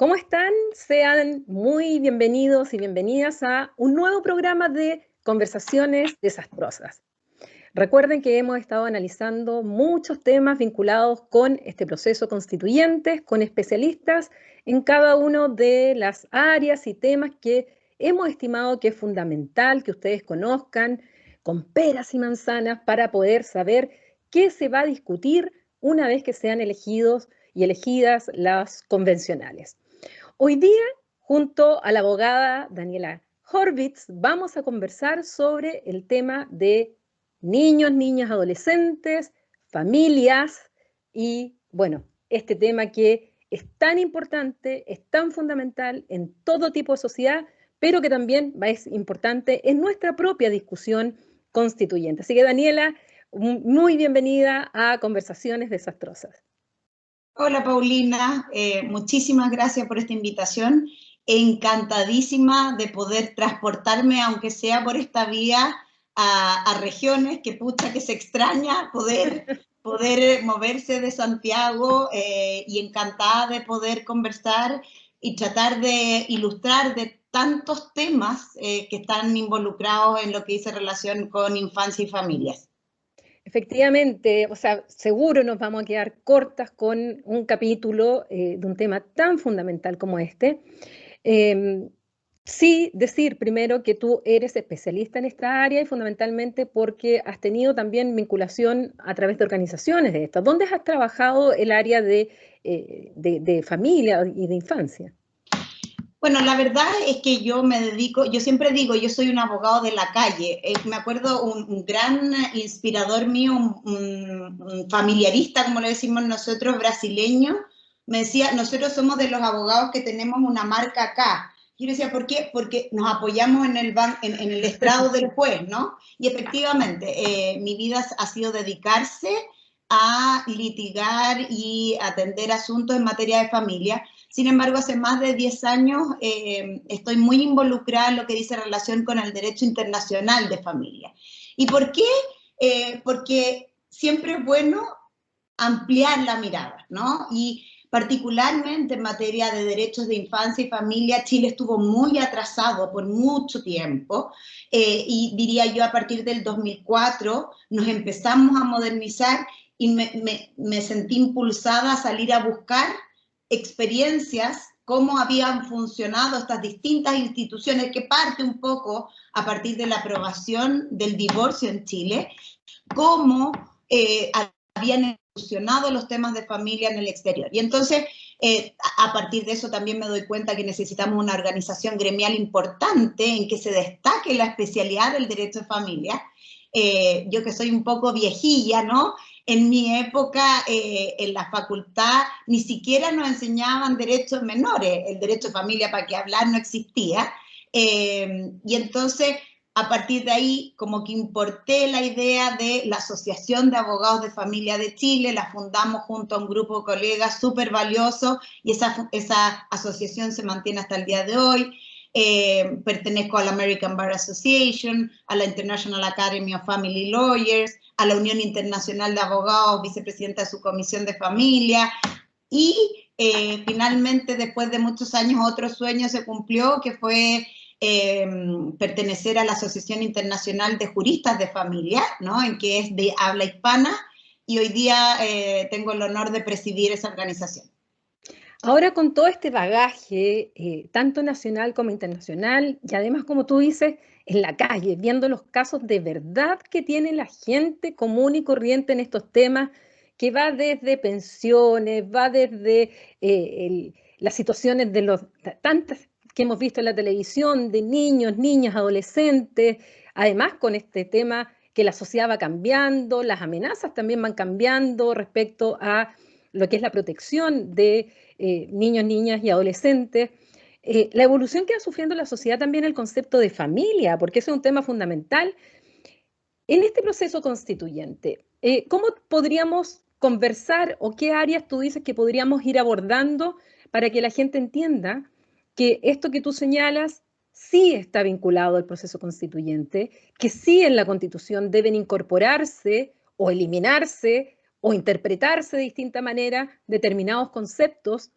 ¿Cómo están? Sean muy bienvenidos y bienvenidas a un nuevo programa de Conversaciones Desastrosas. Recuerden que hemos estado analizando muchos temas vinculados con este proceso constituyente, con especialistas en cada una de las áreas y temas que hemos estimado que es fundamental que ustedes conozcan con peras y manzanas para poder saber qué se va a discutir una vez que sean elegidos y elegidas las convencionales. Hoy día, junto a la abogada Daniela Horvitz, vamos a conversar sobre el tema de niños, niñas, adolescentes, familias y, bueno, este tema que es tan importante, es tan fundamental en todo tipo de sociedad, pero que también es importante en nuestra propia discusión constituyente. Así que, Daniela, muy bienvenida a Conversaciones Desastrosas. Hola Paulina, muchísimas gracias por esta invitación. Encantadísima de poder transportarme, aunque sea por esta vía, a regiones que pucha que se extraña poder moverse de Santiago y encantada de poder conversar y tratar de ilustrar de tantos temas que están involucrados en lo que dice relación con infancia y familias. Efectivamente, o sea, seguro nos vamos a quedar cortas con un capítulo de un tema tan fundamental como este. Eh, sí, decir primero que tú eres especialista en esta área y fundamentalmente porque has tenido también vinculación a través de organizaciones de estas. ¿Dónde has trabajado el área de familia y de infancia? Bueno, la verdad es que yo me dedico, yo siempre digo, yo soy un abogado de la calle. Me acuerdo un gran inspirador mío, un familiarista, como le decimos nosotros, brasileño, me decía, nosotros somos de los abogados que tenemos una marca acá. Y yo decía, ¿por qué? Porque nos apoyamos en el estrado del juez, ¿no? Y efectivamente, mi vida ha sido dedicarse a litigar y atender asuntos en materia de familia. Sin embargo, hace más de 10 años estoy muy involucrada en lo que dice relación con el derecho internacional de familia. ¿Y por qué? Porque siempre es bueno ampliar la mirada, ¿no? Y particularmente en materia de derechos de infancia y familia, Chile estuvo muy atrasado por mucho tiempo y diría yo a partir del 2004 nos empezamos a modernizar y me sentí impulsada a salir a buscar experiencias, cómo habían funcionado estas distintas instituciones, que parte un poco a partir de la aprobación del divorcio en Chile, cómo habían evolucionado los temas de familia en el exterior. Y entonces, a partir de eso también me doy cuenta que necesitamos una organización gremial importante en que se destaque la especialidad del derecho de familia. Yo que soy un poco viejilla, ¿no? En mi época, en la facultad, ni siquiera nos enseñaban derechos menores. El derecho de familia, para qué hablar, no existía. Y entonces, a partir de ahí, como que importé la idea de la Asociación de Abogados de Familia de Chile, la fundamos junto a un grupo de colegas súper valioso y esa asociación se mantiene hasta el día de hoy. Pertenezco a la American Bar Association, a la International Academy of Family Lawyers, a la Unión Internacional de Abogados, vicepresidenta de su comisión de familia, y finalmente, después de muchos años, otro sueño se cumplió, que fue pertenecer a la Asociación Internacional de Juristas de Familia, ¿no? En que es de habla hispana, y hoy día tengo el honor de presidir esa organización. Ahora con todo este bagaje, tanto nacional como internacional, y además, como tú dices, en la calle, viendo los casos de verdad que tiene la gente común y corriente en estos temas, que va desde pensiones, va desde las situaciones de los tantas que hemos visto en la televisión, de niños, niñas, adolescentes, además con este tema que la sociedad va cambiando, las amenazas también van cambiando respecto a lo que es la protección de niños, niñas y adolescentes. La evolución que va sufriendo la sociedad también el concepto de familia, porque eso es un tema fundamental. En este proceso constituyente, ¿cómo podríamos conversar o qué áreas tú dices que podríamos ir abordando para que la gente entienda que esto que tú señalas sí está vinculado al proceso constituyente, que sí en la Constitución deben incorporarse o eliminarse o interpretarse de distinta manera determinados conceptos?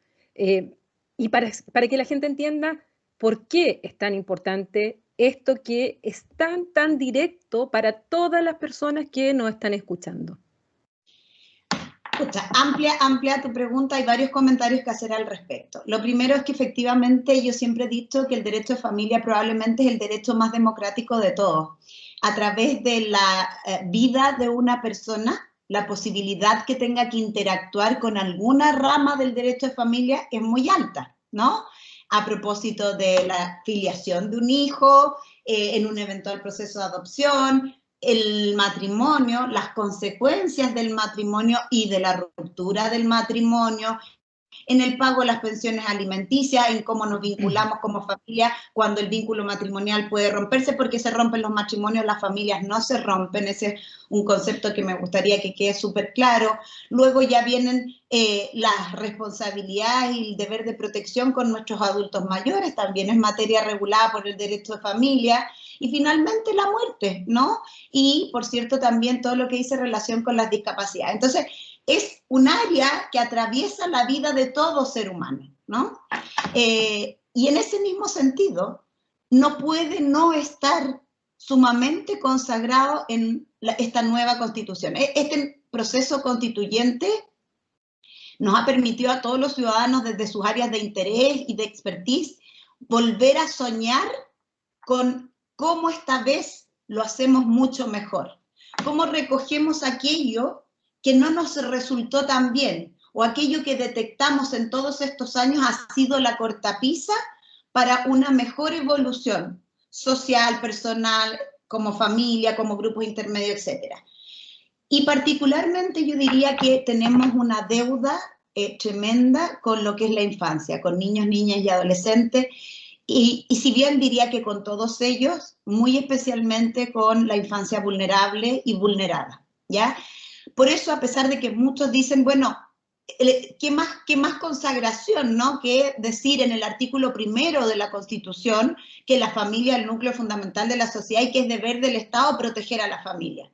Y para que la gente entienda por qué es tan importante esto que es tan directo para todas las personas que nos están escuchando. Escucha, amplia tu pregunta, hay varios comentarios que hacer al respecto. Lo primero es que efectivamente yo siempre he dicho que el derecho de familia probablemente es el derecho más democrático de todos. A través de la vida de una persona, la posibilidad que tenga que interactuar con alguna rama del derecho de familia es muy alta, ¿no? A propósito de la filiación de un hijo, en un eventual proceso de adopción, el matrimonio, las consecuencias del matrimonio y de la ruptura del matrimonio, en el pago de las pensiones alimenticias, en cómo nos vinculamos como familia cuando el vínculo matrimonial puede romperse, porque se rompen los matrimonios, las familias no se rompen, ese es un concepto que me gustaría que quede súper claro. Luego ya vienen las responsabilidades y el deber de protección con nuestros adultos mayores, también es materia regulada por el derecho de familia. Y finalmente la muerte, ¿no? Y, por cierto, también todo lo que dice relación con las discapacidades. Entonces, es un área que atraviesa la vida de todo ser humano, ¿no? Y en ese mismo sentido, no puede no estar sumamente consagrado en esta nueva constitución. Este proceso constituyente nos ha permitido a todos los ciudadanos desde sus áreas de interés y de expertise volver a soñar con cómo esta vez lo hacemos mucho mejor, cómo recogemos aquello que no nos resultó tan bien o aquello que detectamos en todos estos años ha sido la cortapisa para una mejor evolución social, personal, como familia, como grupos intermedios, etc. Y particularmente yo diría que tenemos una deuda tremenda con lo que es la infancia, con niños, niñas y adolescentes. Y si bien diría que con todos ellos, muy especialmente con la infancia vulnerable y vulnerada, ¿ya? Por eso, a pesar de que muchos dicen, bueno, qué más consagración, ¿no? Que decir en el artículo 1 de la Constitución que la familia es el núcleo fundamental de la sociedad y que es deber del Estado proteger a la familia.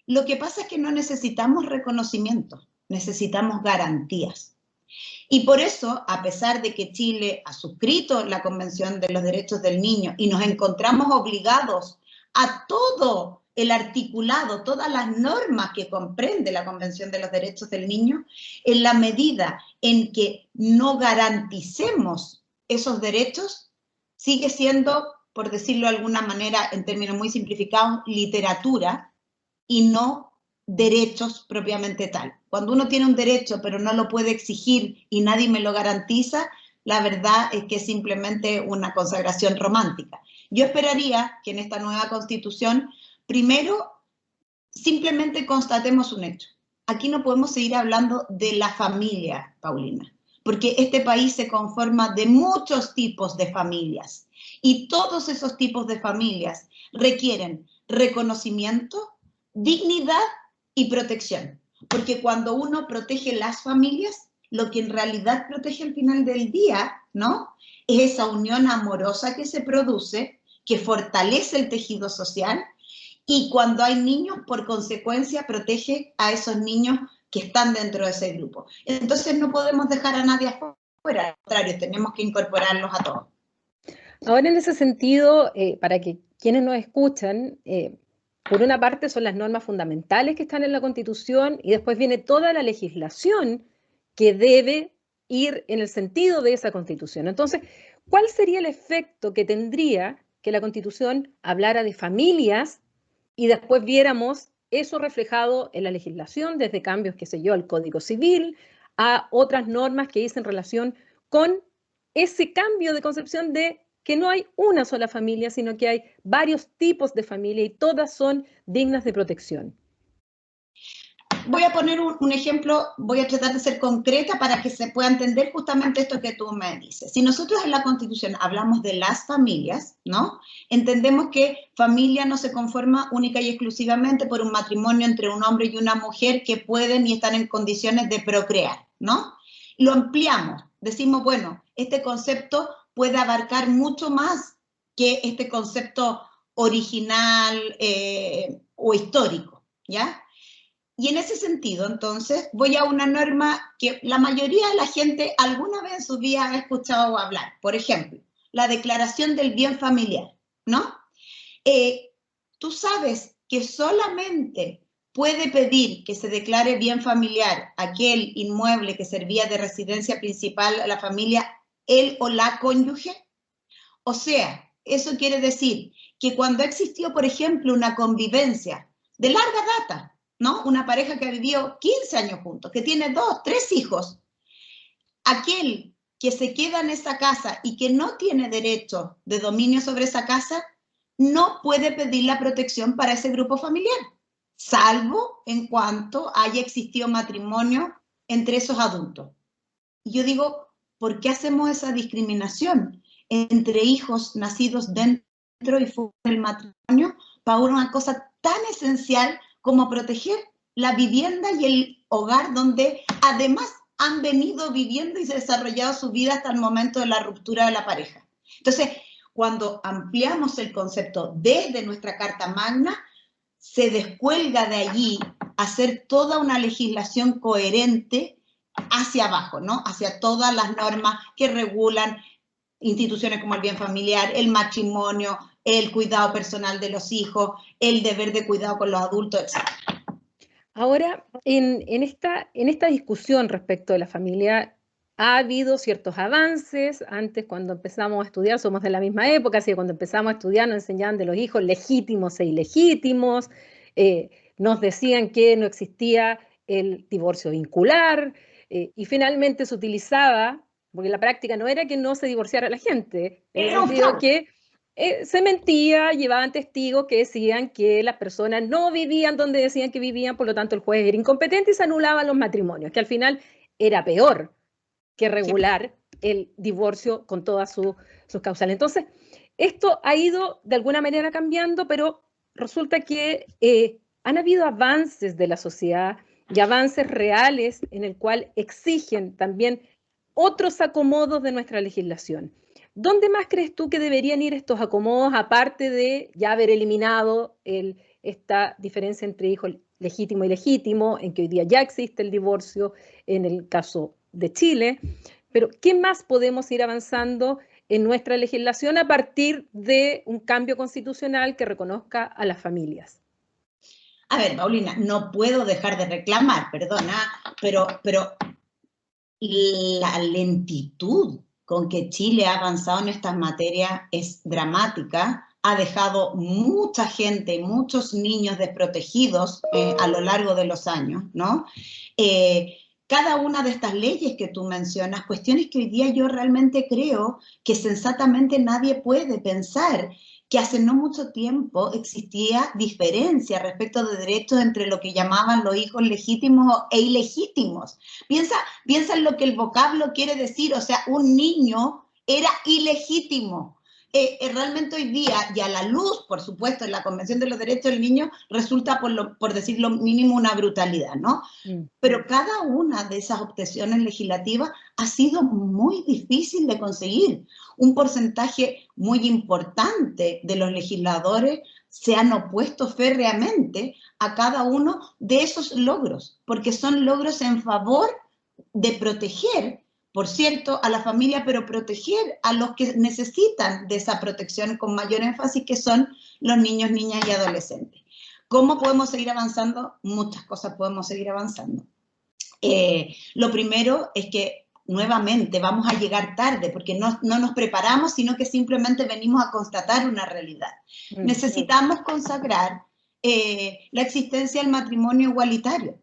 Lo que pasa es que no necesitamos reconocimiento, necesitamos garantías. Y por eso, a pesar de que Chile ha suscrito la Convención de los Derechos del Niño y nos encontramos obligados a todo el articulado, todas las normas que comprende la Convención de los Derechos del Niño, en la medida en que no garanticemos esos derechos, sigue siendo, por decirlo de alguna manera, en términos muy simplificados, literatura y no derechos propiamente tal. Cuando uno tiene un derecho pero no lo puede exigir y nadie me lo garantiza, la verdad es que es simplemente una consagración romántica. Yo esperaría que en esta nueva Constitución, primero, simplemente constatemos un hecho. Aquí no podemos seguir hablando de la familia, Paulina, porque este país se conforma de muchos tipos de familias y todos esos tipos de familias requieren reconocimiento, dignidad y protección. Porque cuando uno protege las familias, lo que en realidad protege al final del día, ¿no? Es esa unión amorosa que se produce, que fortalece el tejido social y cuando hay niños, por consecuencia, protege a esos niños que están dentro de ese grupo. Entonces no podemos dejar a nadie afuera, al contrario, tenemos que incorporarlos a todos. Ahora, en ese sentido, para que quienes nos escuchan, por una parte son las normas fundamentales que están en la Constitución y después viene toda la legislación que debe ir en el sentido de esa Constitución. Entonces, ¿cuál sería el efecto que tendría que la Constitución hablara de familias y después viéramos eso reflejado en la legislación, desde cambios, qué sé yo, al Código Civil, a otras normas que dicen relación con ese cambio de concepción de que no hay una sola familia, sino que hay varios tipos de familia y todas son dignas de protección? Voy a poner un ejemplo, voy a tratar de ser concreta para que se pueda entender justamente esto que tú me dices. Si nosotros en la Constitución hablamos de las familias, ¿no? Entendemos que familia no se conforma única y exclusivamente por un matrimonio entre un hombre y una mujer que pueden y están en condiciones de procrear, ¿no? Lo ampliamos, decimos, bueno, este concepto puede abarcar mucho más que este concepto original o histórico, ¿ya? Y en ese sentido, entonces, voy a una norma que la mayoría de la gente alguna vez en su vida ha escuchado hablar. Por ejemplo, la declaración del bien familiar, ¿no? Tú sabes que solamente puede pedir que se declare bien familiar aquel inmueble que servía de residencia principal a la familia, él o la cónyuge. O sea, eso quiere decir que cuando existió, por ejemplo, una convivencia de larga data, ¿no? Una pareja que ha vivido 15 años juntos, que tiene 2, 3 hijos, aquel que se queda en esa casa y que no tiene derecho de dominio sobre esa casa, no puede pedir la protección para ese grupo familiar, salvo en cuanto haya existido matrimonio entre esos adultos. Y yo digo, ¿por qué hacemos esa discriminación entre hijos nacidos dentro y fuera del matrimonio para una cosa tan esencial como proteger la vivienda y el hogar donde además han venido viviendo y desarrollado su vida hasta el momento de la ruptura de la pareja? Entonces, cuando ampliamos el concepto desde nuestra Carta Magna, se descuelga de allí hacer toda una legislación coherente hacia abajo, ¿no? Hacia todas las normas que regulan instituciones como el bien familiar, el matrimonio, el cuidado personal de los hijos, el deber de cuidado con los adultos, etc. Ahora, en esta discusión respecto de la familia, ha habido ciertos avances. Antes, cuando empezamos a estudiar, somos de la misma época, así que cuando empezamos a estudiar nos enseñaban de los hijos legítimos e ilegítimos, nos decían que no existía el divorcio vincular, y finalmente se utilizaba, porque la práctica no era que no se divorciara la gente, en el sentido que se mentía, llevaban testigos que decían que las personas no vivían donde decían que vivían, por lo tanto el juez era incompetente y se anulaban los matrimonios, que al final era peor que regular el divorcio con todas sus causales. Entonces, esto ha ido de alguna manera cambiando, pero resulta que han habido avances de la sociedad y avances reales en el cual exigen también otros acomodos de nuestra legislación. ¿Dónde más crees tú que deberían ir estos acomodos, aparte de ya haber eliminado esta diferencia entre hijo legítimo y ilegítimo, en que hoy día ya existe el divorcio en el caso de Chile? Pero ¿qué más podemos ir avanzando en nuestra legislación a partir de un cambio constitucional que reconozca a las familias? A ver, Paulina, no puedo dejar de reclamar, perdona, pero la lentitud con que Chile ha avanzado en estas materias es dramática, ha dejado mucha gente, muchos niños desprotegidos a lo largo de los años, ¿no? Cada una de estas leyes que tú mencionas, cuestiones que hoy día yo realmente creo que sensatamente nadie puede pensar, que hace no mucho tiempo existía diferencia respecto de derechos entre lo que llamaban los hijos legítimos e ilegítimos. Piensa en lo que el vocablo quiere decir, o sea, un niño era ilegítimo. Realmente hoy día, y a la luz, por supuesto, en la Convención de los Derechos del Niño, resulta, por decir lo mínimo, una brutalidad, ¿no? Pero cada una de esas obtenciones legislativas ha sido muy difícil de conseguir. Un porcentaje muy importante de los legisladores se han opuesto férreamente a cada uno de esos logros, porque son logros en favor de proteger, por cierto, a la familia, pero proteger a los que necesitan de esa protección con mayor énfasis, que son los niños, niñas y adolescentes. ¿Cómo podemos seguir avanzando? Muchas cosas podemos seguir avanzando. Lo primero es que nuevamente vamos a llegar tarde porque no nos preparamos, sino que simplemente venimos a constatar una realidad. Necesitamos consagrar la existencia del matrimonio igualitario.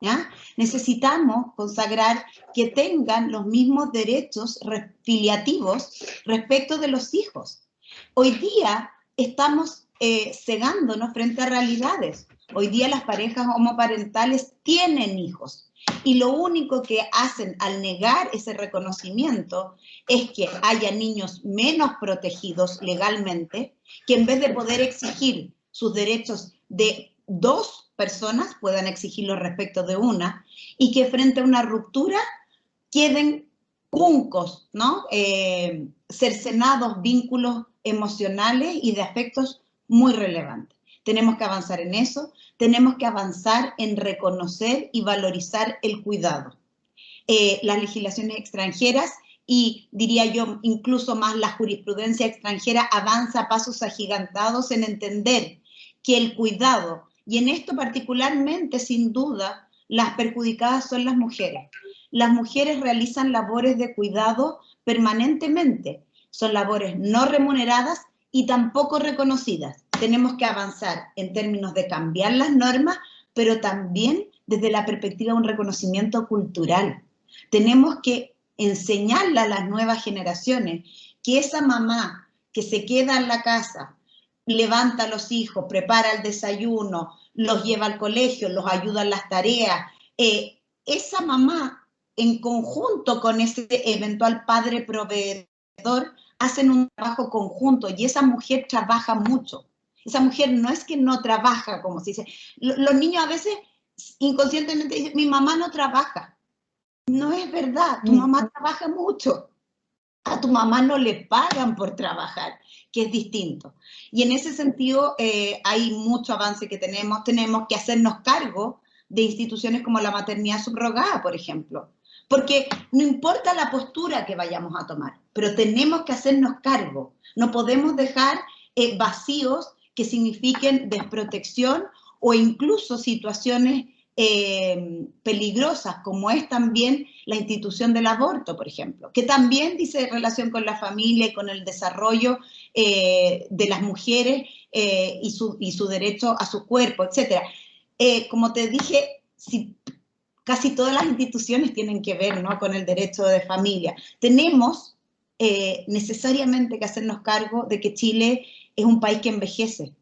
¿Ya? Necesitamos consagrar que tengan los mismos derechos filiativos respecto de los hijos. Hoy día estamos cegándonos frente a realidades. Hoy día las parejas homoparentales tienen hijos y lo único que hacen al negar ese reconocimiento es que haya niños menos protegidos legalmente, que en vez de poder exigir sus derechos de 2 personas puedan exigirlo respecto de una, y que frente a una ruptura queden cuncos, ¿no? Cercenados vínculos emocionales y de afectos muy relevantes. Tenemos que avanzar en eso, tenemos que avanzar en reconocer y valorizar el cuidado. Las legislaciones extranjeras y diría yo incluso más la jurisprudencia extranjera avanza a pasos agigantados en entender que el cuidado, y en esto particularmente sin duda las perjudicadas son las mujeres. Las mujeres realizan labores de cuidado permanentemente, son labores no remuneradas y tampoco reconocidas. Tenemos que avanzar en términos de cambiar las normas, pero también desde la perspectiva de un reconocimiento cultural. Tenemos que enseñarle a las nuevas generaciones que esa mamá que se queda en la casa, levanta a los hijos, prepara el desayuno, los lleva al colegio, los ayuda en las tareas, esa mamá en conjunto con ese eventual padre proveedor hacen un trabajo conjunto y esa mujer trabaja mucho. Esa mujer no es que no trabaja, como se dice. Los niños a veces inconscientemente dicen, mi mamá no trabaja. No es verdad, tu mamá trabaja mucho. A tu mamá no le pagan por trabajar, que es distinto. Y en ese sentido hay mucho avance que tenemos que hacernos cargo de instituciones como la maternidad subrogada, por ejemplo. Porque no importa la postura que vayamos a tomar, pero tenemos que hacernos cargo. No podemos dejar vacíos que signifiquen desprotección o incluso situaciones peligrosas, como es también la institución del aborto, por ejemplo, que también dice relación con la familia y con el desarrollo de las mujeres y su derecho a su cuerpo, etc. Como te dije, casi todas las instituciones tienen que ver, ¿no?, con el derecho de familia. Tenemos necesariamente que hacernos cargo de que Chile es un país que envejece.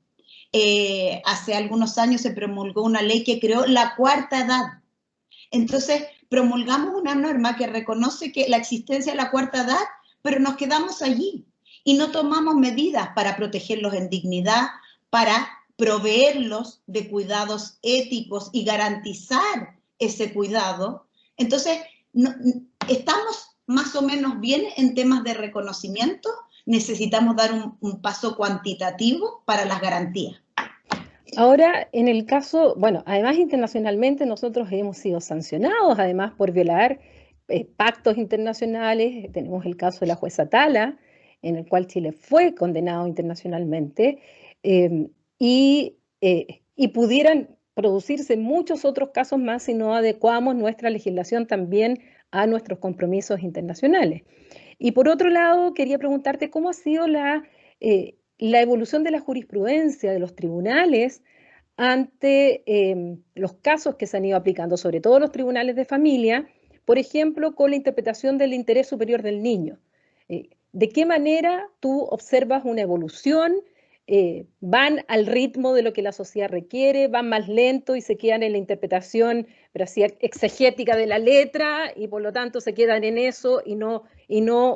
Hace algunos años se promulgó una ley que creó la cuarta edad. Entonces, promulgamos una norma que reconoce que la existencia de la cuarta edad, pero nos quedamos allí y no tomamos medidas para protegerlos en dignidad, para proveerlos de cuidados éticos y garantizar ese cuidado. Entonces, estamos más o menos bien en temas de reconocimiento. Necesitamos dar un paso cuantitativo para las garantías. Ahora, en el caso, bueno, además internacionalmente nosotros hemos sido sancionados, además por violar pactos internacionales. Tenemos el caso de la jueza Tala, en el cual Chile fue condenado internacionalmente, y pudieran producirse muchos otros casos más si no adecuamos nuestra legislación también a nuestros compromisos internacionales. Y por otro lado, quería preguntarte cómo ha sido la evolución de la jurisprudencia de los tribunales ante los casos que se han ido aplicando, sobre todo los tribunales de familia, por ejemplo, con la interpretación del interés superior del niño. ¿De qué manera tú observas una evolución? ¿Van al ritmo de lo que la sociedad requiere? ¿Van más lento y se quedan en la interpretación, pero así exegética de la letra, y por lo tanto se quedan en eso y no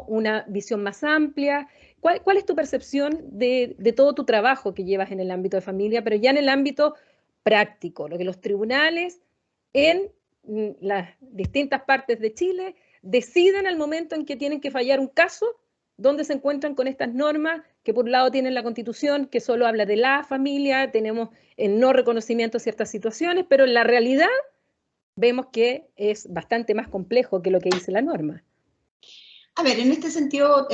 una visión más amplia? ¿Cuál es tu percepción de todo tu trabajo que llevas en el ámbito de familia, pero ya en el ámbito práctico, lo que los tribunales en las distintas partes de Chile deciden al momento en que tienen que fallar un caso, donde se encuentran con estas normas que por un lado tienen la Constitución, que solo habla de la familia, tenemos el no reconocimiento de ciertas situaciones, pero en la realidad vemos que es bastante más complejo que lo que dice la norma? A ver, en este sentido,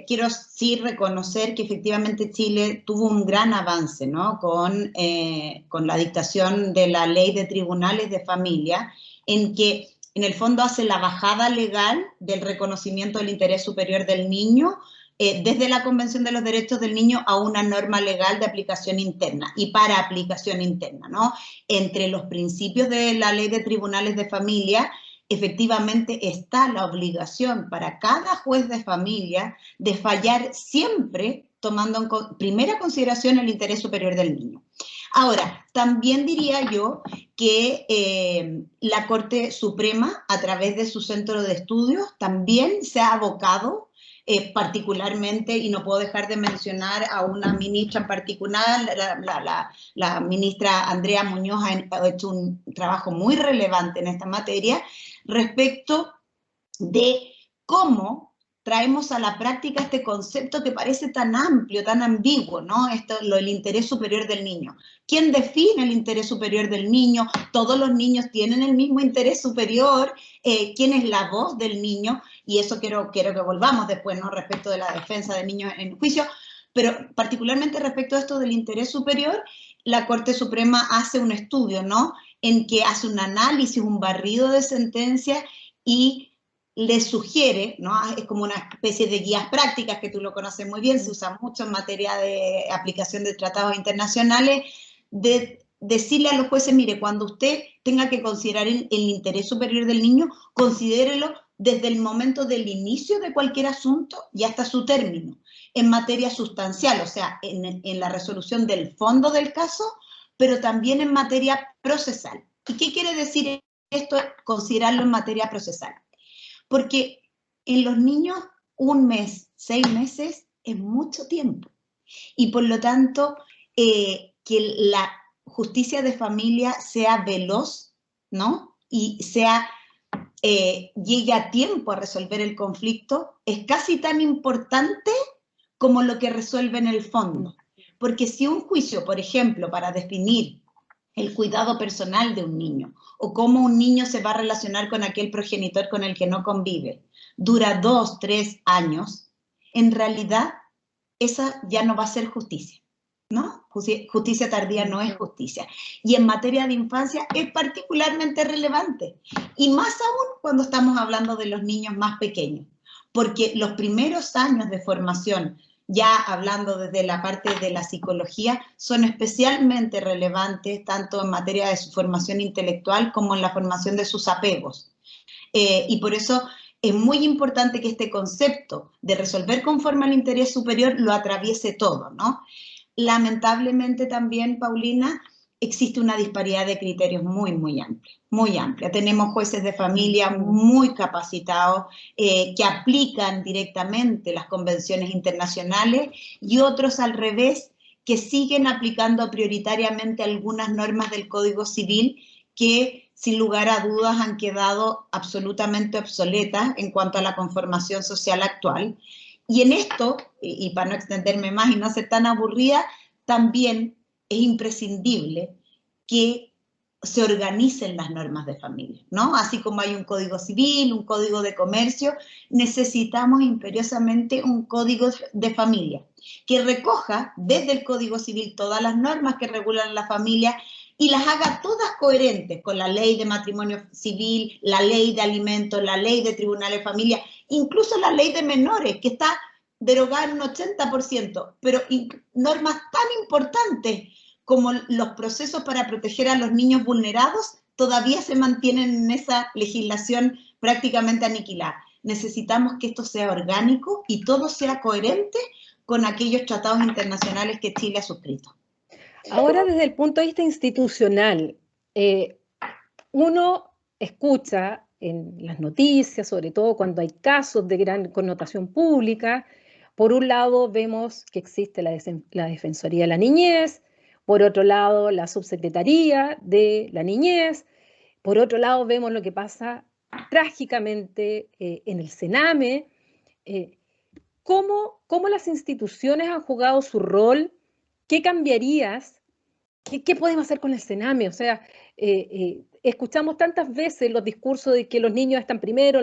quiero sí reconocer que efectivamente Chile tuvo un gran avance, ¿no?, con la dictación de la Ley de Tribunales de Familia, en que en el fondo hace la bajada legal del reconocimiento del interés superior del niño desde la Convención de los Derechos del Niño a una norma legal de aplicación interna y para aplicación interna, ¿no? Entre los principios de la Ley de Tribunales de Familia, efectivamente está la obligación para cada juez de familia de fallar siempre tomando en primera consideración el interés superior del niño. Ahora, también diría yo que la Corte Suprema, a través de su centro de estudios, también se ha abocado particularmente, y no puedo dejar de mencionar a una ministra en particular, la ministra Andrea Muñoz ha hecho un trabajo muy relevante en esta materia, respecto de cómo traemos a la práctica este concepto que parece tan amplio, tan ambiguo, ¿no? El interés superior del niño. ¿Quién define el interés superior del niño? ¿Todos los niños tienen el mismo interés superior? ¿Quién es la voz del niño? Y eso quiero que volvamos después, ¿no? Respecto de la defensa del niño en juicio, pero particularmente respecto a esto del interés superior, la Corte Suprema hace un estudio, ¿no? En que hace un análisis, un barrido de sentencias y le sugiere, ¿no? Es como una especie de guías prácticas, que tú lo conoces muy bien, se usa mucho en materia de aplicación de tratados internacionales, de decirle a los jueces, mire, cuando usted tenga que considerar el interés superior del niño, considérelo desde el momento del inicio de cualquier asunto y hasta su término, en materia sustancial, o sea, en la resolución del fondo del caso, pero también en materia procesal. ¿Y qué quiere decir esto, considerarlo en materia procesal? Porque en los niños 1 mes, 6 meses es mucho tiempo. Y por lo tanto, que la justicia de familia sea veloz, ¿no? Y llegue a tiempo a resolver el conflicto, es casi tan importante como lo que resuelve en el fondo. Porque si un juicio, por ejemplo, para definir el cuidado personal de un niño, o cómo un niño se va a relacionar con aquel progenitor con el que no convive, dura 2, 3 años, en realidad esa ya no va a ser justicia, ¿no? Justicia tardía no es justicia. Y en materia de infancia es particularmente relevante, y más aún cuando estamos hablando de los niños más pequeños, porque los primeros años de formación, ya hablando desde la parte de la psicología, son especialmente relevantes tanto en materia de su formación intelectual como en la formación de sus apegos. Y por eso es muy importante que este concepto de resolver conforme al interés superior lo atraviese todo, ¿no? Lamentablemente también, Paulina, existe una disparidad de criterios muy, muy amplia, muy amplia. Tenemos jueces de familia muy capacitados que aplican directamente las convenciones internacionales y otros al revés que siguen aplicando prioritariamente algunas normas del Código Civil que sin lugar a dudas han quedado absolutamente obsoletas en cuanto a la conformación social actual. Y en esto, y para no extenderme más y no ser tan aburrida, también es imprescindible que se organicen las normas de familia, ¿no? Así como hay un código civil, un código de comercio, necesitamos imperiosamente un código de familia que recoja desde el código civil todas las normas que regulan la familia y las haga todas coherentes con la ley de matrimonio civil, la ley de alimentos, la ley de tribunales de familia, incluso la ley de menores, que está derogada en un 80%, pero normas tan importantes como los procesos para proteger a los niños vulnerados todavía se mantienen en esa legislación prácticamente aniquilada. Necesitamos que esto sea orgánico y todo sea coherente con aquellos tratados internacionales que Chile ha suscrito. Ahora, desde el punto de vista institucional, uno escucha en las noticias, sobre todo cuando hay casos de gran connotación pública, por un lado vemos que existe la Defensoría de la Niñez, por otro lado la Subsecretaría de la Niñez, por otro lado vemos lo que pasa trágicamente en el CENAME. ¿Cómo las instituciones han jugado su rol? ¿Qué cambiarías? ¿Qué podemos hacer con el CENAME? O sea, escuchamos tantas veces los discursos de que los niños están primero,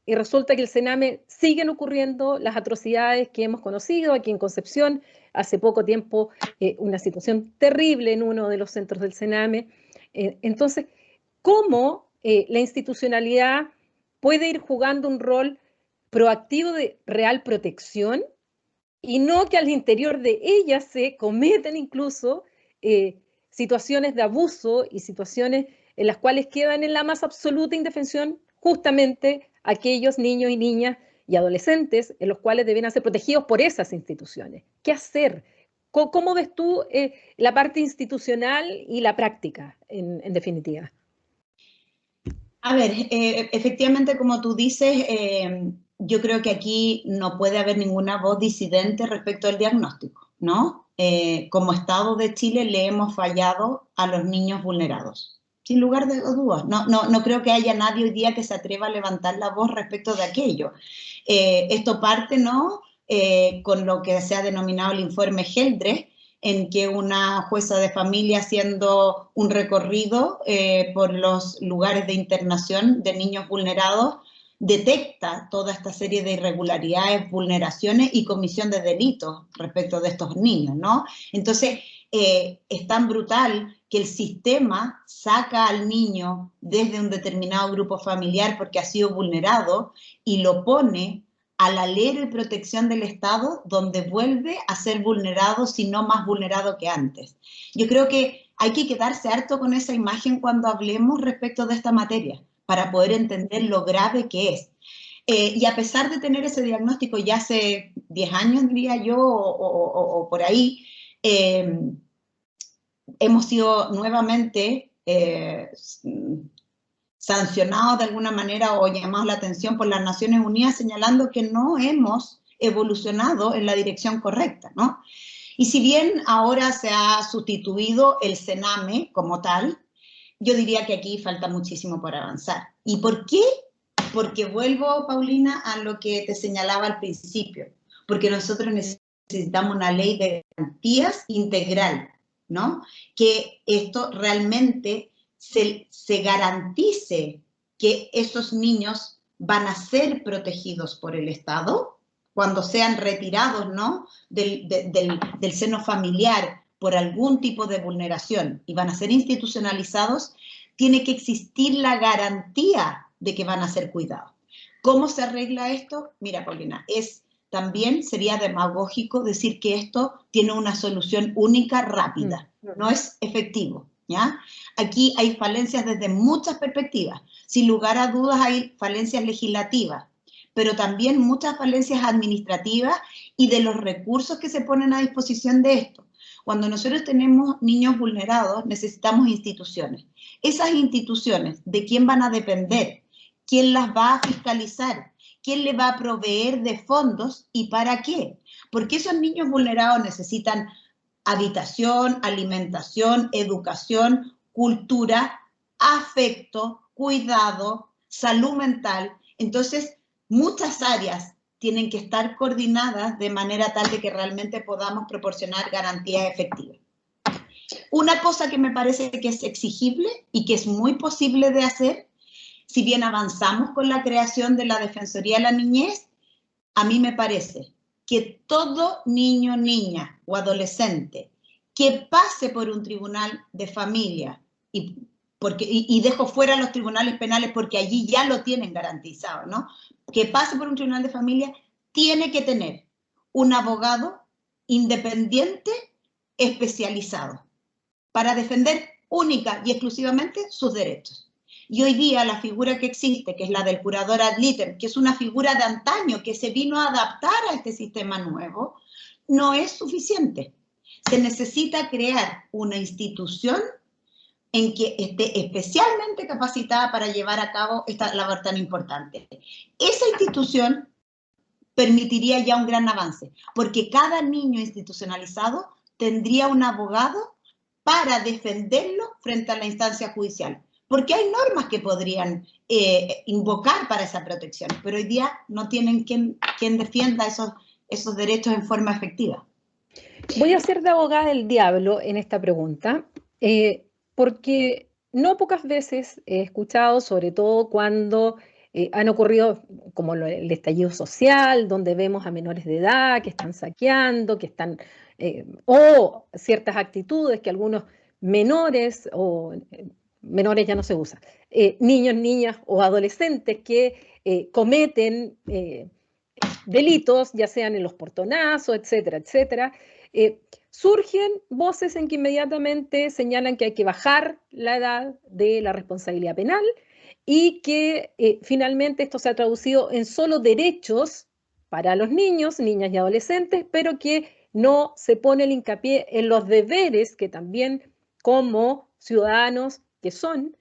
y resulta que el CENAME siguen ocurriendo las atrocidades que hemos conocido aquí en Concepción. Hace poco tiempo, una situación terrible en uno de los centros del CENAME. Entonces, ¿cómo la institucionalidad puede ir jugando un rol proactivo de real protección? Y no que al interior de ella se cometen incluso situaciones de abuso y situaciones en las cuales quedan en la más absoluta indefensión justamente aquellos niños y niñas y adolescentes en los cuales deben ser protegidos por esas instituciones. ¿Qué hacer? ¿Cómo ves tú la parte institucional y la práctica, en definitiva? A ver, efectivamente, como tú dices, yo creo que aquí no puede haber ninguna voz disidente respecto al diagnóstico, ¿no? Como Estado de Chile le hemos fallado a los niños vulnerados. sin lugar de dudas. No creo que haya nadie hoy día que se atreva a levantar la voz respecto de aquello. Esto parte, ¿no?, con lo que se ha denominado el informe Heldrich, en que una jueza de familia, haciendo un recorrido por los lugares de internación de niños vulnerados, detecta toda esta serie de irregularidades, vulneraciones y comisión de delitos respecto de estos niños, ¿no? Entonces, es tan brutal que el sistema saca al niño desde un determinado grupo familiar porque ha sido vulnerado y lo pone al alero y protección del Estado, donde vuelve a ser vulnerado, si no más vulnerado que antes. Yo creo que hay que quedarse harto con esa imagen cuando hablemos respecto de esta materia, para poder entender lo grave que es. Y a pesar de tener ese diagnóstico ya hace 10 años, diría yo, o por ahí, hemos sido nuevamente sancionados de alguna manera o llamados la atención por las Naciones Unidas, señalando que no hemos evolucionado en la dirección correcta, ¿no? Y si bien ahora se ha sustituido el CENAME como tal, yo diría que aquí falta muchísimo por avanzar. ¿Y por qué? Porque vuelvo, Paulina, a lo que te señalaba al principio, porque nosotros necesitamos una ley de garantías integral, ¿no? Que esto realmente se garantice que esos niños van a ser protegidos por el Estado cuando sean retirados, ¿no?, del seno familiar por algún tipo de vulneración y van a ser institucionalizados, tiene que existir la garantía de que van a ser cuidados. ¿Cómo se arregla esto? Mira, Paulina, también sería demagógico decir que esto tiene una solución única, rápida. No es efectivo, ¿ya? Aquí hay falencias desde muchas perspectivas. Sin lugar a dudas hay falencias legislativas, pero también muchas falencias administrativas y de los recursos que se ponen a disposición de esto. Cuando nosotros tenemos niños vulnerados, necesitamos instituciones. Esas instituciones, ¿de quién van a depender? ¿Quién las va a fiscalizar? ¿Quién le va a proveer de fondos y para qué? Porque esos niños vulnerados necesitan habitación, alimentación, educación, cultura, afecto, cuidado, salud mental. Entonces, muchas áreas tienen que estar coordinadas de manera tal de que realmente podamos proporcionar garantías efectivas. Una cosa que me parece que es exigible y que es muy posible de hacer, si bien avanzamos con la creación de la Defensoría de la Niñez, a mí me parece que todo niño, niña o adolescente que pase por un tribunal de familia, y dejo fuera los tribunales penales porque allí ya lo tienen garantizado, ¿no?, que pase por un tribunal de familia, tiene que tener un abogado independiente especializado para defender única y exclusivamente sus derechos. Y hoy día la figura que existe, que es la del curador ad litem, que es una figura de antaño que se vino a adaptar a este sistema nuevo, no es suficiente. Se necesita crear una institución en que esté especialmente capacitada para llevar a cabo esta labor tan importante. Esa institución permitiría ya un gran avance, porque cada niño institucionalizado tendría un abogado para defenderlo frente a la instancia judicial. Porque hay normas que podrían invocar para esa protección, pero hoy día no tienen quien defienda esos derechos en forma efectiva. Voy a ser de abogada del diablo en esta pregunta, porque no pocas veces he escuchado, sobre todo cuando han ocurrido como el estallido social, donde vemos a menores de edad que están saqueando, o ciertas actitudes que algunos menores, o menores ya no se usa, niños, niñas o adolescentes que cometen delitos, ya sean en los portonazos, etcétera, etcétera. Surgen voces en que inmediatamente señalan que hay que bajar la edad de la responsabilidad penal y que finalmente esto se ha traducido en solo derechos para los niños, niñas y adolescentes, pero que no se pone el hincapié en los deberes que también como ciudadanos que son,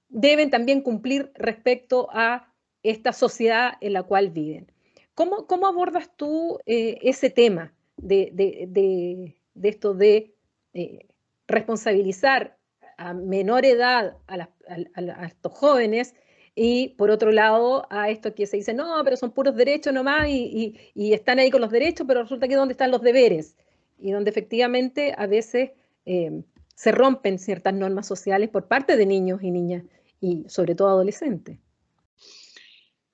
deben también cumplir respecto a esta sociedad en la cual viven. ¿Cómo abordas tú ese tema de esto de responsabilizar a menor edad a estos jóvenes, y por otro lado a esto que se dice, no, pero son puros derechos nomás y están ahí con los derechos, pero resulta que ¿dónde están los deberes? Y donde efectivamente a veces se rompen ciertas normas sociales por parte de niños y niñas, y sobre todo adolescentes.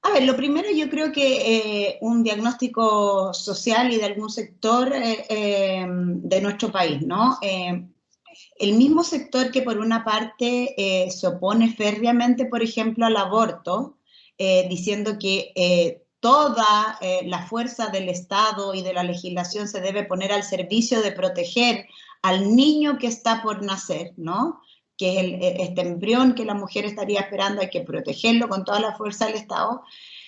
A ver, lo primero yo creo que un diagnóstico social y de algún sector de nuestro país, ¿no? El mismo sector que por una parte se opone férreamente, por ejemplo, al aborto, diciendo que toda la fuerza del Estado y de la legislación se debe poner al servicio de proteger al niño que está por nacer, ¿no? Que es este embrión que la mujer estaría esperando, hay que protegerlo con toda la fuerza del Estado.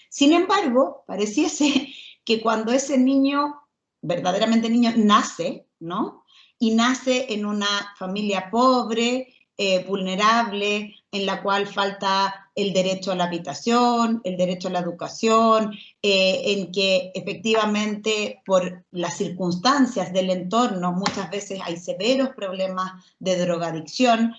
Sin embargo, pareciese que cuando ese niño, verdaderamente niño, nace, ¿no? Y nace en una familia pobre, vulnerable, en la cual falta el derecho a la habitación, el derecho a la educación, en que efectivamente por las circunstancias del entorno muchas veces hay severos problemas de drogadicción.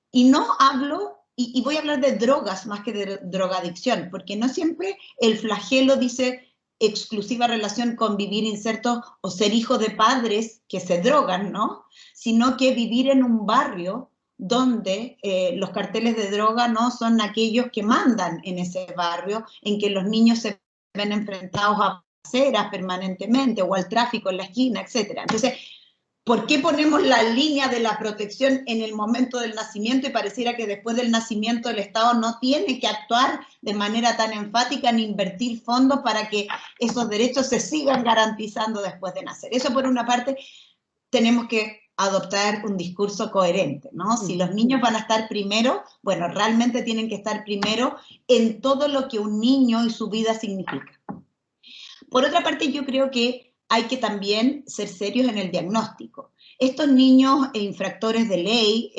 Y no hablo, y voy a hablar de drogas más que de drogadicción, porque no siempre el flagelo dice exclusiva relación con vivir inserto o ser hijo de padres que se drogan, ¿no? Sino que vivir en un barrio donde los carteles de droga no son aquellos que mandan en ese barrio, en que los niños se ven enfrentados a aceras permanentemente o al tráfico en la esquina, etc. Entonces, ¿por qué ponemos la línea de la protección en el momento del nacimiento y pareciera que después del nacimiento el Estado no tiene que actuar de manera tan enfática ni invertir fondos para que esos derechos se sigan garantizando después de nacer? Eso por una parte, tenemos que adoptar un discurso coherente, ¿no? Si los niños van a estar primero, bueno, realmente tienen que estar primero en todo lo que un niño y su vida significa. Por otra parte, yo creo que hay que también ser serios en el diagnóstico. Estos niños infractores de ley,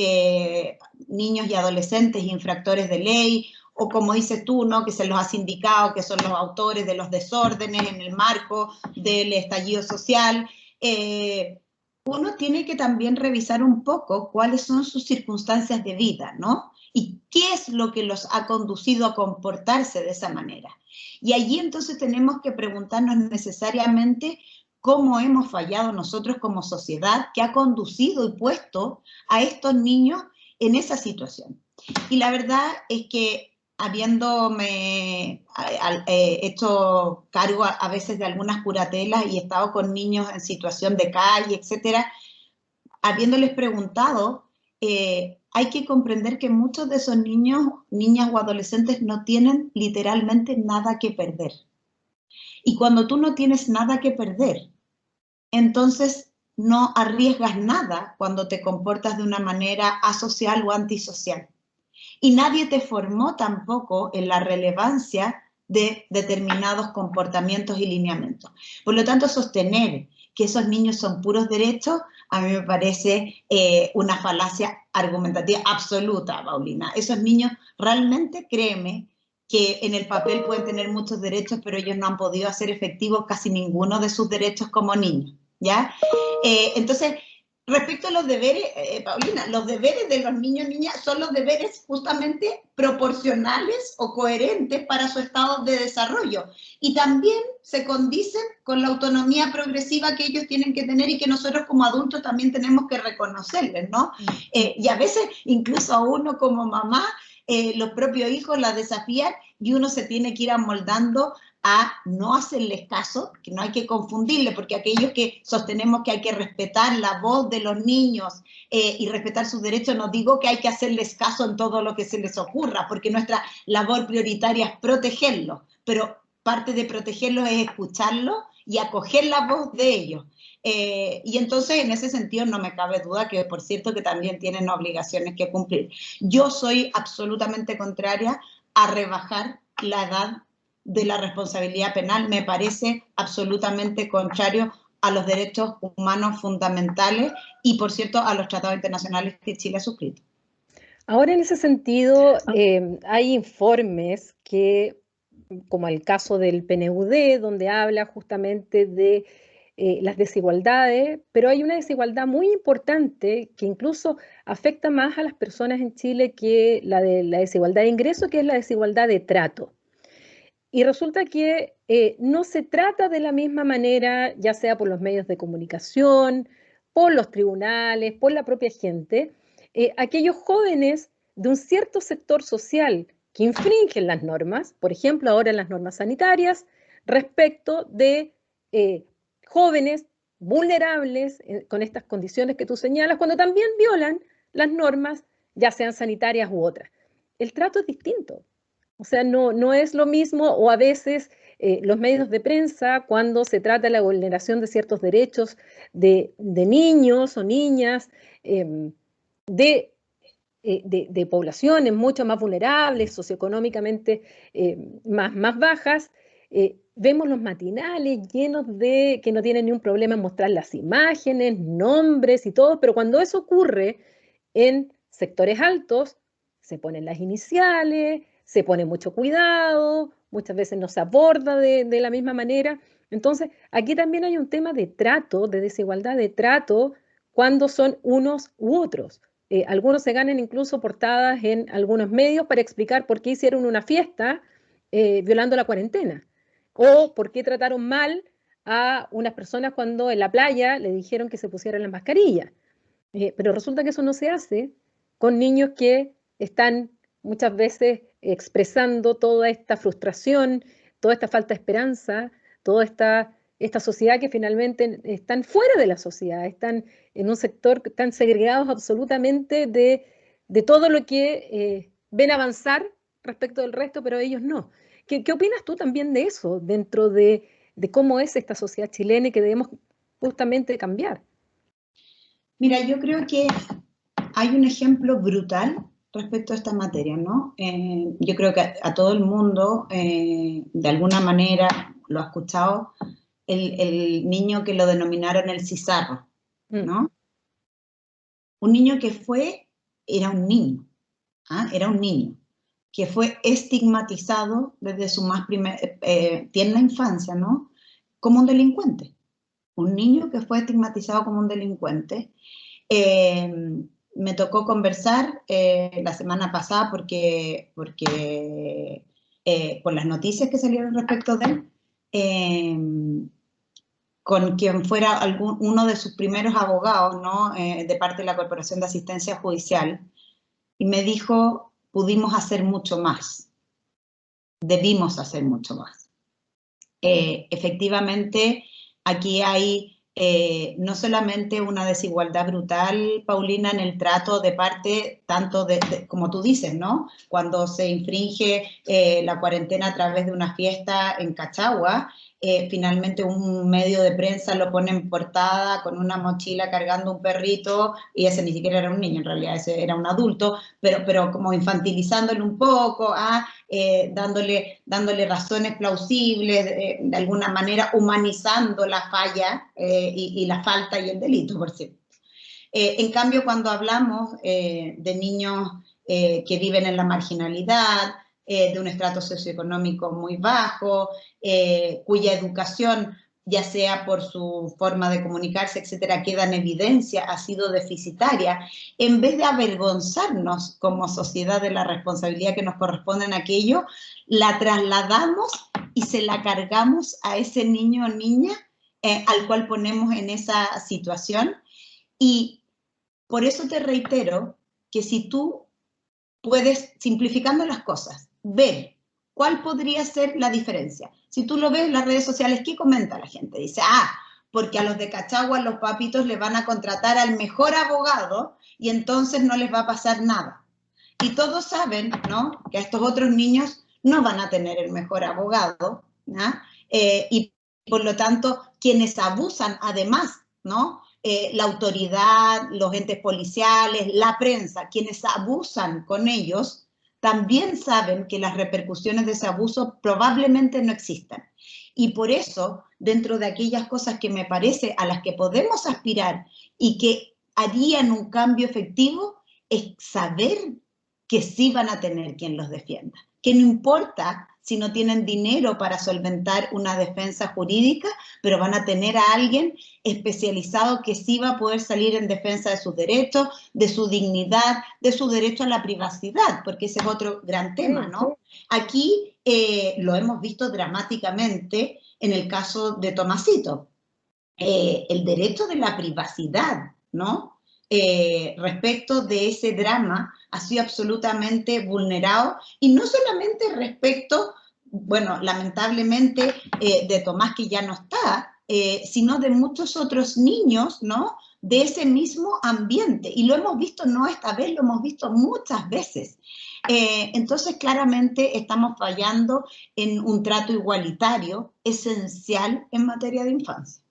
niños y adolescentes infractores de ley, o como dices tú, ¿no? Que se los ha indicado que son los autores de los desórdenes en el marco del estallido social, uno tiene que también revisar un poco cuáles son sus circunstancias de vida, ¿no? Y qué es lo que los ha conducido a comportarse de esa manera. Y allí entonces tenemos que preguntarnos necesariamente cómo hemos fallado nosotros como sociedad que ha conducido y puesto a estos niños en esa situación. Y la verdad es que habiéndome hecho cargo a veces de algunas curatelas y estado con niños en situación de calle, etcétera, habiéndoles preguntado, hay que comprender que muchos de esos niños, niñas o adolescentes no tienen literalmente nada que perder. Y cuando tú no tienes nada que perder, entonces no arriesgas nada cuando te comportas de una manera asocial o antisocial. Y nadie te formó tampoco en la relevancia de determinados comportamientos y lineamientos. Por lo tanto, sostener que esos niños son puros derechos, a mí me parece una falacia argumentativa absoluta, Paulina. Esos niños realmente, créeme, que en el papel pueden tener muchos derechos, pero ellos no han podido hacer efectivos casi ninguno de sus derechos como niños, ¿ya? Entonces, respecto a los deberes, Paulina, los deberes de los niños y niñas son los deberes justamente proporcionales o coherentes para su estado de desarrollo. Y también se condicen con la autonomía progresiva que ellos tienen que tener y que nosotros como adultos también tenemos que reconocerles, ¿no? Y a veces, incluso a uno como mamá, los propios hijos la desafían y uno se tiene que ir amoldando a no hacerles caso, que no hay que confundirle, porque aquellos que sostenemos que hay que respetar la voz de los niños y respetar sus derechos, no digo que hay que hacerles caso en todo lo que se les ocurra, porque nuestra labor prioritaria es protegerlos, pero parte de protegerlos es escucharlos y acoger la voz de ellos. Y entonces, en ese sentido, no me cabe duda que, por cierto, que también tienen obligaciones que cumplir. Yo soy absolutamente contraria a rebajar la edad de la responsabilidad penal. Me parece absolutamente contrario a los derechos humanos fundamentales y, por cierto, a los tratados internacionales que Chile ha suscrito. Ahora, en ese sentido, hay informes que, como el caso del PNUD, donde habla justamente de las desigualdades, pero hay una desigualdad muy importante que incluso afecta más a las personas en Chile que la de la desigualdad de ingreso, que es la desigualdad de trato. Y resulta que no se trata de la misma manera, ya sea por los medios de comunicación, por los tribunales, por la propia gente, aquellos jóvenes de un cierto sector social que infringen las normas, por ejemplo, ahora las normas sanitarias, respecto de jóvenes vulnerables con estas condiciones que tú señalas, cuando también violan las normas, ya sean sanitarias u otras. El trato es distinto. O sea, no es lo mismo, o a veces los medios de prensa, cuando se trata de la vulneración de ciertos derechos de niños o niñas, de, de poblaciones mucho más vulnerables, socioeconómicamente más bajas, vemos los matinales llenos de que no tienen ni un problema en mostrar las imágenes, nombres y todo, pero cuando eso ocurre en sectores altos, se ponen las iniciales, se pone mucho cuidado, muchas veces no se aborda de la misma manera. Entonces, aquí también hay un tema de trato, de desigualdad de trato, cuando son unos u otros. Algunos se ganan incluso portadas en algunos medios para explicar por qué hicieron una fiesta violando la cuarentena, o por qué trataron mal a unas personas cuando en la playa le dijeron que se pusieran las mascarillas. Pero resulta que eso no se hace con niños que están muchas veces expresando toda esta frustración, toda esta falta de esperanza, toda esta sociedad que finalmente están fuera de la sociedad, están en un sector que están segregados absolutamente de todo lo que ven avanzar respecto del resto, pero ellos no. ¿Qué opinas tú también de eso, dentro de cómo es esta sociedad chilena y que debemos justamente cambiar? Mira, yo creo que hay un ejemplo brutal respecto a esta materia, ¿no? Yo creo que a todo el mundo, de alguna manera, lo ha escuchado, el niño que lo denominaron el cizarro, ¿no? Un niño que era un niño, era un niño, que fue estigmatizado desde su más tierna infancia, ¿no? Como un delincuente. Un niño que fue estigmatizado como un delincuente. Me tocó conversar la semana pasada por las noticias que salieron respecto de él, con quien fuera uno de sus primeros abogados, ¿no? De parte de la Corporación de Asistencia Judicial, y me dijo, pudimos hacer mucho más, debimos hacer mucho más. Efectivamente, aquí hay no solamente una desigualdad brutal, Paulina, en el trato de parte, tanto como tú dices, ¿no? Cuando se infringe la cuarentena a través de una fiesta en Cachagua, finalmente un medio de prensa lo pone en portada con una mochila cargando un perrito, y ese ni siquiera era un niño, en realidad ese era un adulto, pero como infantilizándolo un poco, dándole razones plausibles, de alguna manera humanizando la falla y la falta y el delito, por cierto. En cambio, cuando hablamos de niños que viven en la marginalidad, de un estrato socioeconómico muy bajo, cuya educación, ya sea por su forma de comunicarse, etcétera, queda en evidencia, ha sido deficitaria, en vez de avergonzarnos como sociedad de la responsabilidad que nos corresponde en aquello, la trasladamos y se la cargamos a ese niño o niña al cual ponemos en esa situación. Y por eso te reitero que si tú puedes, simplificando las cosas, ver cuál podría ser la diferencia. Si tú lo ves en las redes sociales, ¿qué comenta la gente? Dice, porque a los de Cachagua los papitos le van a contratar al mejor abogado y entonces no les va a pasar nada. Y todos saben, ¿no?, que a estos otros niños no van a tener el mejor abogado, ¿no? Y por lo tanto, quienes abusan además, ¿no?, la autoridad, los entes policiales, la prensa, quienes abusan con ellos, también saben que las repercusiones de ese abuso probablemente no existan. Y por eso, dentro de aquellas cosas que me parece a las que podemos aspirar y que harían un cambio efectivo, es saber que sí van a tener quien los defienda. Que no importa si no tienen dinero para solventar una defensa jurídica, pero van a tener a alguien especializado que sí va a poder salir en defensa de sus derechos, de su dignidad, de su derecho a la privacidad, porque ese es otro gran tema, ¿no? Aquí lo hemos visto dramáticamente en el caso de Tomasito. El derecho de la privacidad, ¿no? Respecto de ese drama ha sido absolutamente vulnerado, y no solamente respecto, bueno, lamentablemente de Tomás, que ya no está, sino de muchos otros niños, ¿no? De ese mismo ambiente, y lo hemos visto no esta vez, lo hemos visto muchas veces. Entonces, claramente estamos fallando en un trato igualitario esencial en materia de infancia.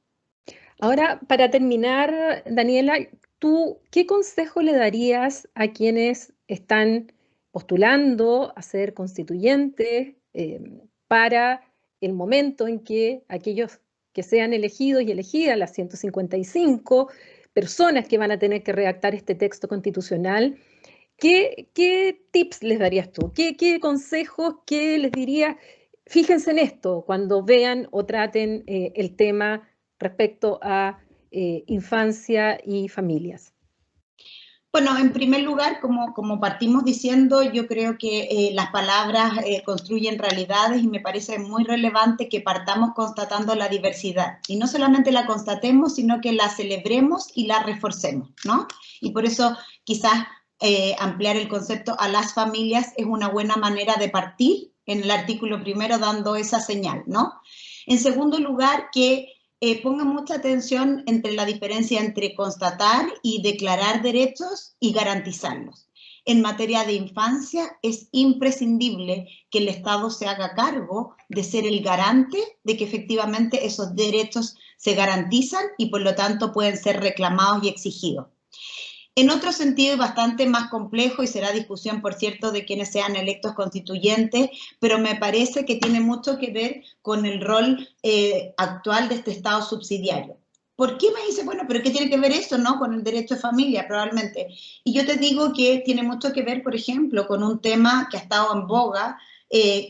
Ahora, para terminar, Daniela, ¿tú qué consejo le darías a quienes están postulando a ser constituyentes para el momento en que aquellos que sean elegidos y elegidas, las 155 personas que van a tener que redactar este texto constitucional, qué tips les darías tú? ¿Qué consejos, qué les dirías? Fíjense en esto cuando vean o traten el tema respecto a infancia y familias. Bueno, en primer lugar, como partimos diciendo, yo creo que las palabras construyen realidades, y me parece muy relevante que partamos constatando la diversidad. Y no solamente la constatemos, sino que la celebremos y la reforcemos, ¿no? Y por eso quizás ampliar el concepto a las familias es una buena manera de partir en el artículo primero, dando esa señal, ¿no? En segundo lugar, que ponga mucha atención entre la diferencia entre constatar y declarar derechos y garantizarlos. En materia de infancia es imprescindible que el Estado se haga cargo de ser el garante de que efectivamente esos derechos se garantizan y por lo tanto pueden ser reclamados y exigidos. En otro sentido, es bastante más complejo, y será discusión, por cierto, de quienes sean electos constituyentes, pero me parece que tiene mucho que ver con el rol actual de este Estado subsidiario. ¿Por qué me dice, bueno, pero qué tiene que ver eso, no, con el derecho de familia? Probablemente. Y yo te digo que tiene mucho que ver, por ejemplo, con un tema que ha estado en boga,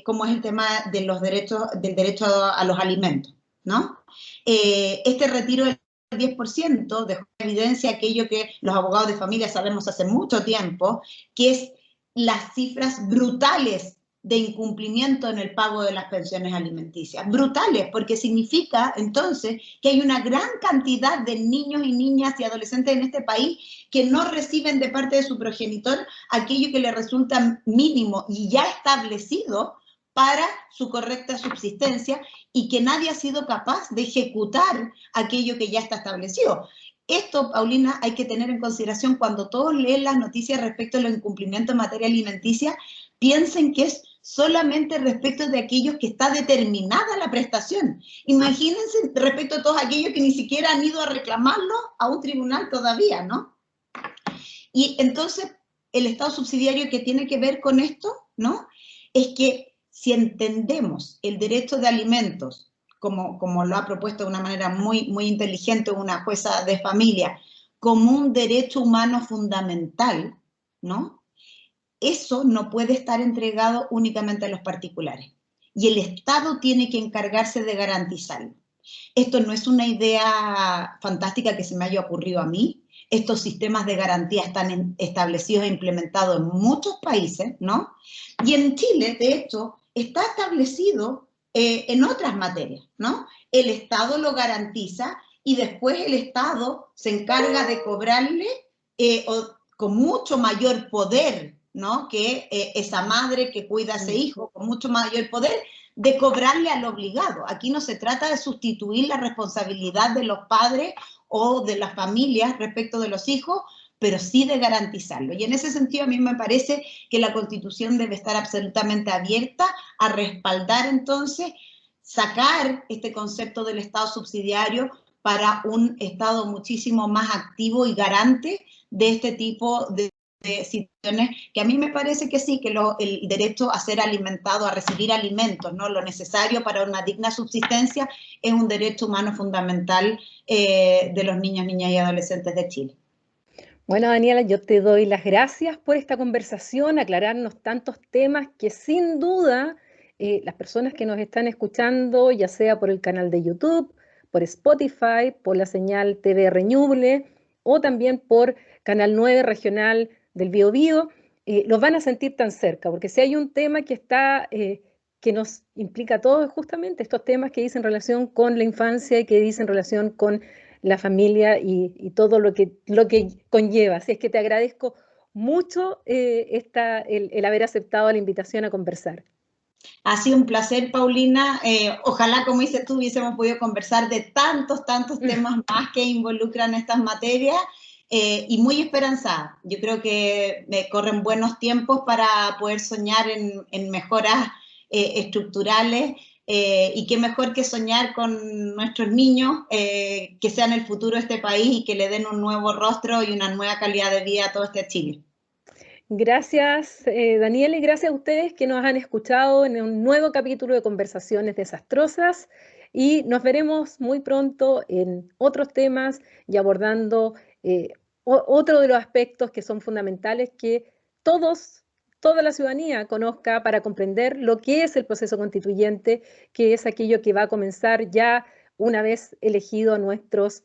como es el tema de los derechos, del derecho a los alimentos, ¿no? Este retiro del 10% dejó en evidencia aquello que los abogados de familia sabemos hace mucho tiempo, que es las cifras brutales de incumplimiento en el pago de las pensiones alimenticias. Brutales, porque significa entonces que hay una gran cantidad de niños y niñas y adolescentes en este país que no reciben de parte de su progenitor aquello que les resulta mínimo y ya establecido para su correcta subsistencia, y que nadie ha sido capaz de ejecutar aquello que ya está establecido. Esto, Paulina, hay que tener en consideración cuando todos leen las noticias respecto a los incumplimientos en materia alimenticia, piensen que es solamente respecto de aquellos que está determinada la prestación. Imagínense respecto a todos aquellos que ni siquiera han ido a reclamarlo a un tribunal todavía, ¿no? Y entonces, el Estado subsidiario que tiene que ver con esto, ¿no? Es que si entendemos el derecho de alimentos, como lo ha propuesto de una manera muy, muy inteligente una jueza de familia, como un derecho humano fundamental, ¿no? Eso no puede estar entregado únicamente a los particulares. Y el Estado tiene que encargarse de garantizarlo. Esto no es una idea fantástica que se me haya ocurrido a mí. Estos sistemas de garantía están establecidos e implementados en muchos países, ¿no? Y en Chile, de hecho, está establecido en otras materias, ¿no? El Estado lo garantiza y después el Estado se encarga de cobrarle con mucho mayor poder, ¿no? Que esa madre que cuida a ese hijo, con mucho mayor poder, de cobrarle al obligado. Aquí no se trata de sustituir la responsabilidad de los padres o de las familias respecto de los hijos, pero sí de garantizarlo. Y en ese sentido a mí me parece que la Constitución debe estar absolutamente abierta a respaldar entonces, sacar este concepto del Estado subsidiario para un Estado muchísimo más activo y garante de este tipo de situaciones, que a mí me parece que sí, que el derecho a ser alimentado, a recibir alimentos, ¿no? Lo necesario para una digna subsistencia, es un derecho humano fundamental de los niños, niñas y adolescentes de Chile. Bueno, Daniela, yo te doy las gracias por esta conversación, aclararnos tantos temas que sin duda las personas que nos están escuchando, ya sea por el canal de YouTube, por Spotify, por la señal TVR Ñuble o también por Canal 9 Regional del Biobío, los van a sentir tan cerca, porque si hay un tema que está, que nos implica a todos, justamente estos temas que dicen relación con la infancia y que dicen relación con la familia y todo lo que conlleva. Así es que te agradezco mucho el haber aceptado la invitación a conversar. Ha sido un placer, Paulina. Ojalá, como dices tú, hubiésemos podido conversar de tantos, tantos temas más que involucran estas materias y muy esperanzada. Yo creo que corren buenos tiempos para poder soñar en mejoras estructurales y qué mejor que soñar con nuestros niños que sean el futuro de este país y que le den un nuevo rostro y una nueva calidad de vida a todo este Chile. Gracias, Daniel, y gracias a ustedes que nos han escuchado en un nuevo capítulo de Conversaciones Desastrosas y nos veremos muy pronto en otros temas y abordando otro de los aspectos que son fundamentales que toda la ciudadanía conozca para comprender lo que es el proceso constituyente, que es aquello que va a comenzar ya una vez elegidos nuestros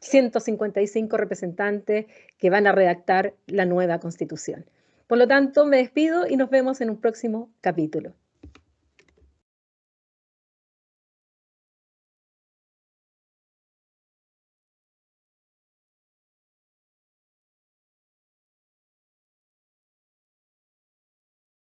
155 representantes que van a redactar la nueva Constitución. Por lo tanto, me despido y nos vemos en un próximo capítulo.